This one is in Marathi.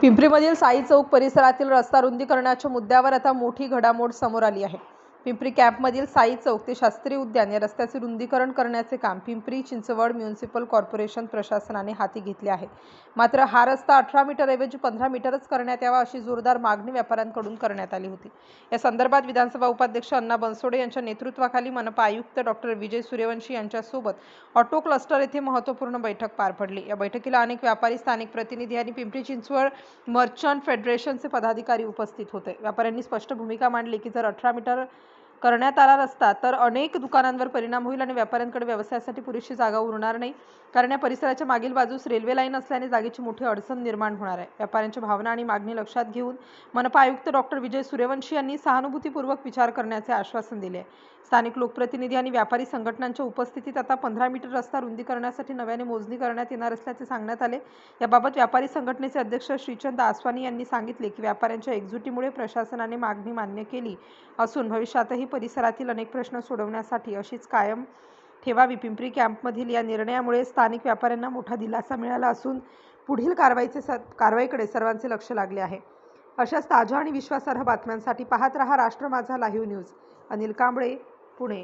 पिंपरीमधील साई चौक परिसरातील रस्ता रुंदीकरणाच्या मुद्द्यावर आता मोठी घडामोड समोर आली आहे। पिंपरी कॅम्पमधील साई चौक ते शास्त्री उद्यान या रस्त्याचे रुंदीकरण करण्याचे काम पिंपरी चिंचवड म्युनिसिपल कॉर्पोरेशन प्रशासनाने हाती घेतले आहे। मात्र हा रस्ता 18 मीटर ऐवजी 15 मीटरच करण्यात यावा अशी जोरदार मागणी व्यापाऱ्यांकडून करण्यात आली होती। या संदर्भात विधानसभा उपाध्यक्ष अण्णा बनसोडे यांच्या नेतृत्वाखाली मनपा आयुक्त डॉक्टर विजय सूर्यवंशी यांच्यासोबत ऑटो क्लस्टर येथे महत्त्वपूर्ण बैठक पार पडली। या बैठकीला अनेक व्यापारी, स्थानिक प्रतिनिधी आणि पिंपरी चिंचवड मर्चंट फेडरेशनचे पदाधिकारी उपस्थित होते। व्यापाऱ्यांनी स्पष्ट भूमिका मांडली की जर 18 मीटर करण्यात आला रस्ता तर अनेक दुकानांवर परिणाम होईल आणि व्यापाऱ्यांकडे व्यवसायासाठी पुरेशी जागा उरणार नाही, कारण या परिसराच्या मागील बाजूस रेल्वे लाईन असल्याने जागेची मोठी अडचण निर्माण होणार आहे। व्यापाऱ्यांच्या भावना आणि मागणी लक्षात घेऊन मनपा आयुक्त डॉक्टर विजय सूर्यवंशी यांनी सहानुभूतीपूर्वक विचार करण्याचे आश्वासन दिले आहे। स्थानिक लोकप्रतिनिधी आणि व्यापारी संघटनांच्या उपस्थितीत आता 15 मीटर रस्ता रुंदी करण्यासाठी नव्याने मोजणी करण्यात येणार असल्याचे सांगण्यात आले। याबाबत व्यापारी संघटनेचे अध्यक्ष श्रीचंद आसवानी यांनी सांगितले की व्यापाऱ्यांच्या एकजुटीमुळे प्रशासनाने मागणी मान्य केली असून भविष्यातही परिसरातील अनेक प्रश्न सोडवण्यासाठी अशीच कायम ठेवावी। पिंपरी कॅम्पमधील या निर्णयामुळे स्थानिक व्यापाऱ्यांना मोठा दिलासा मिळाला असून पुढील कारवाईकडे सर्वांचे लक्ष लागले आहे। अशाच ताज्या आणि विश्वासार्ह बातम्यांसाठी पाहत रहा राष्ट्र माझा लाईव्ह न्यूज। अनिल कांबळे, पुणे।